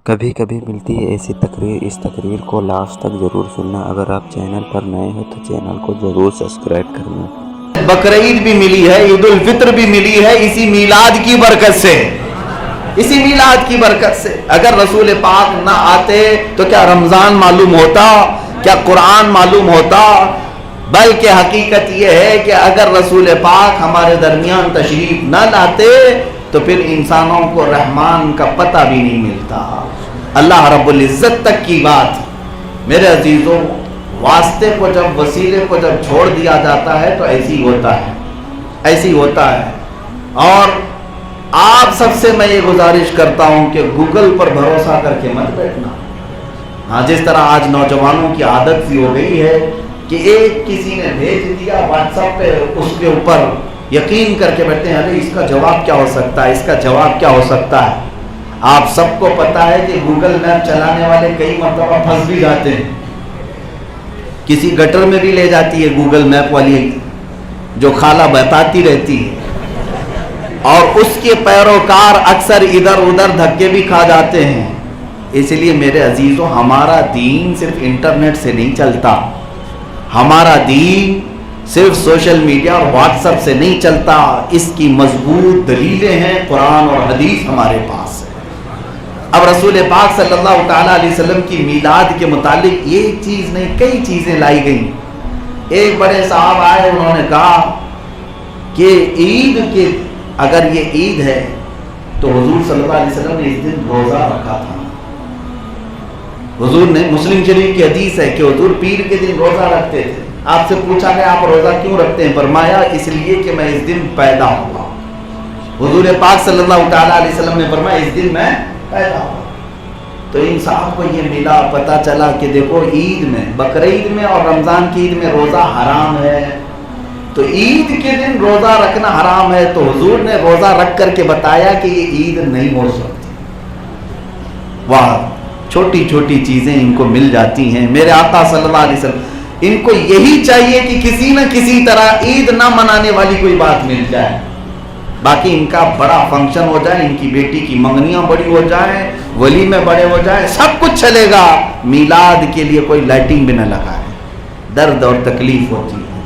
کبھی کبھی ملتی ہے ایسی تقریر، اس تقریر کو لاسٹ تک ضرور سننا۔ اگر آپ چینل پر نئے ہو تو چینل کو ضرور سبسکرائب کرنا۔ بقرعید بھی ملی ہے، عید الفطر بھی ملی ہے اسی میلاد کی برکت سے، اسی میلاد کی برکت سے۔ اگر رسول پاک نہ آتے تو کیا رمضان معلوم ہوتا، کیا قرآن معلوم ہوتا؟ بلکہ حقیقت یہ ہے کہ اگر رسول پاک ہمارے درمیان تشریف نہ لاتے تو پھر انسانوں کو رحمان کا پتہ بھی نہیں ملتا، اللہ رب العزت تک کی بات۔ میرے عزیزوں، واسطے کو جب، وسیلے کو جب چھوڑ دیا جاتا ہے تو ایسی ہوتا ہے، ایسی ہوتا ہے۔ اور آپ سب سے میں یہ گزارش کرتا ہوں کہ گوگل پر بھروسہ کر کے مت بیٹھنا۔ ہاں، جس طرح آج نوجوانوں کی عادت سی ہو گئی ہے کہ ایک کسی نے بھیج دیا واٹس ایپ پہ، اس کے اوپر یقین کر کے بیٹھتے ہیں، ارے اس کا جواب کیا ہو سکتا ہے، اس کا جواب کیا ہو سکتا ہے۔ آپ سب کو پتا ہے کہ گوگل میپ چلانے والے کئی مرتبہ پھنس بھی جاتے ہیں، کسی گٹر میں بھی لے جاتی ہے گوگل میپ والی جو خالہ بتاتی رہتی ہے، اور اس کے پیروکار اکثر ادھر ادھر دھکے بھی کھا جاتے ہیں۔ اس لیے میرے عزیزوں، ہمارا دین صرف انٹرنیٹ سے نہیں چلتا، ہمارا دین صرف سوشل میڈیا اور واٹس ایپ سے نہیں چلتا، اس کی مضبوط دلیلیں ہیں، قرآن اور حدیث ہمارے پاس ہے۔ اب رسول پاک صلی اللہ تعالیٰ علیہ وسلم کی میلاد کے متعلق ایک چیز نہیں، کئی چیزیں لائی گئیں۔ ایک بڑے صاحب آئے، انہوں نے کہا کہ عید کے، اگر یہ عید ہے تو حضور صلی اللہ علیہ وسلم نے اس دن روزہ رکھا تھا۔ حضور نے، مسلم شریف کی حدیث ہے کہ حضور پیر کے دن روزہ رکھتے تھے۔ آپ سے پوچھا گیا آپ روزہ کیوں رکھتے ہیں؟ فرمایا اس لیے کہ میں اس دن پیدا ہوا۔ حضور پاک صلی اللہ تعالیٰ علیہ وسلم نے فرمایا اس دن میں پیدا ہوا۔ تو ان صاحب کو یہ ملا، پتا چلا کہ دیکھو عید میں، بقرعید میں اور رمضان کی عید میں روزہ حرام ہے، تو عید کے دن روزہ رکھنا حرام ہے، تو حضور نے روزہ رکھ کر کے بتایا کہ یہ عید نہیں ہو سکتی۔ واہ، چھوٹی چھوٹی چیزیں ان کو مل جاتی ہیں۔ میرے آقا صلی اللہ علیہ وسلم، ان کو یہی چاہیے کہ کسی نہ کسی طرح عید نہ منانے والی کوئی بات مل جائے، باقی ان کا بڑا فنکشن ہو جائے، ان کی بیٹی کی منگنیاں بڑی ہو جائیں، ولیمے بڑے ہو جائیں، سب کچھ چلے گا، میلاد کے لیے کوئی لائٹنگ بھی نہ لگائے۔ درد اور تکلیف ہوتی ہے،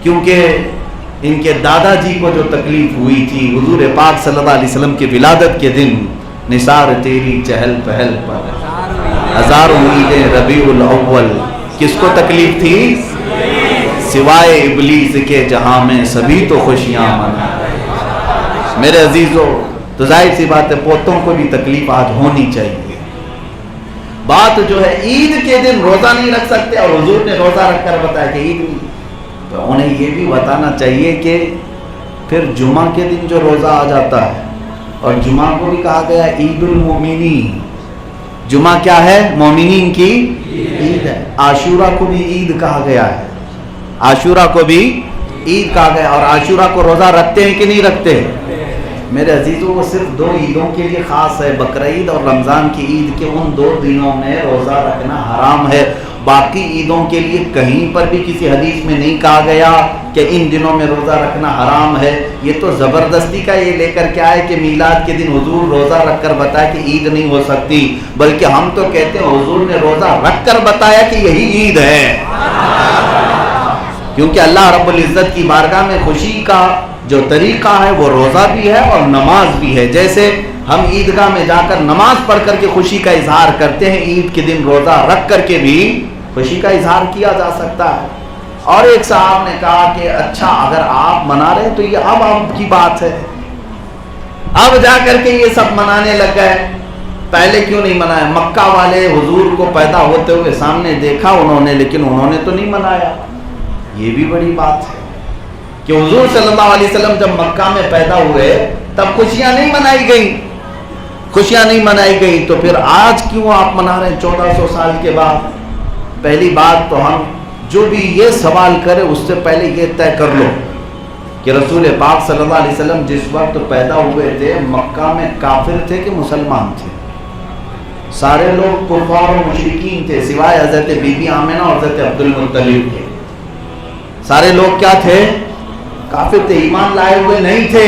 کیونکہ ان کے دادا جی کو جو تکلیف ہوئی تھی حضور پاک صلی اللہ علیہ وسلم کے ولادت کے دن، نثار تیری چہل پہل پر ہزار امیدیں ربیع الاول، کس کو تکلیف تھی؟ سوائے ابلیس کے جہاں میں سبھی تو خوشیاں منا رہے۔ میرے عزیزوں، تو ظاہر سی بات ہے پوتوں کو بھی تکلیف آج ہونی چاہیے۔ بات جو ہے عید کے دن روزہ نہیں رکھ سکتے، اور حضور نے روزہ رکھ کر بتایا کہ عید نہیں، تو انہیں یہ بھی بتانا چاہیے کہ پھر جمعہ کے دن جو روزہ آ جاتا ہے، اور جمعہ کو بھی کہا گیا عید المومنین، جمعہ کیا ہے؟ مومنین کی عید ہے۔ عاشورہ کو بھی عید کہا گیا ہے، عاشورہ کو بھی عید کہا گیا، اور عاشورہ کو روزہ رکھتے ہیں کہ نہیں رکھتے؟ میرے عزیزوں، وہ صرف دو عیدوں کے لیے خاص ہے، بقرعید اور رمضان کی عید کے ان دو دنوں میں روزہ رکھنا حرام ہے۔ باقی عیدوں کے لیے کہیں پر بھی کسی حدیث میں نہیں کہا گیا کہ ان دنوں میں روزہ رکھنا حرام ہے۔ یہ تو زبردستی کا یہ لے کر کے آئے کہ میلاد کے دن حضور روزہ رکھ کر بتایا کہ عید نہیں ہو سکتی، بلکہ ہم تو کہتے ہیں حضور نے روزہ رکھ کر بتایا کہ یہی عید ہے، کیونکہ اللہ رب العزت کی بارگاہ میں خوشی کا جو طریقہ ہے وہ روزہ بھی ہے اور نماز بھی ہے۔ جیسے ہم عیدگاہ میں جا کر نماز پڑھ کر کے خوشی کا اظہار کرتے ہیں، عید کے دن روزہ رکھ کر کے بھی خوشی کا اظہار کیا جا سکتا ہے۔ اور ایک صاحب نے کہا کہ اچھا اگر آپ منا رہے ہیں تو یہ اب آپ کی بات ہے، اب جا کر کے یہ سب منانے لگ گئے، پہلے کیوں نہیں منایا؟ مکہ والے حضور کو پیدا ہوتے ہوئے سامنے دیکھا انہوں نے، لیکن انہوں نے تو نہیں منایا۔ یہ بھی بڑی بات ہے کہ حضور صلی اللہ علیہ وسلم جب مکہ میں پیدا ہوئے تب خوشیاں نہیں منائی گئی، خوشیاں نہیں منائی گئی، تو پھر آج کیوں آپ منا رہے ہیں 1400 سال کے بعد؟ پہلی بات تو ہم جو بھی یہ سوال کرے اس سے پہلے یہ طے کر لو کہ رسول پاک صلی اللہ علیہ وسلم جس وقت پیدا ہوئے تھے مکہ میں کافر تھے کہ مسلمان تھے؟ سارے لوگ کفار و مشرکین تھے سوائے حضرت بی بی آمنہ اور حضرت عبد المطلب کے۔ سارے لوگ کیا تھے؟ کافر تھے، ایمان لائے ہوئے نہیں تھے۔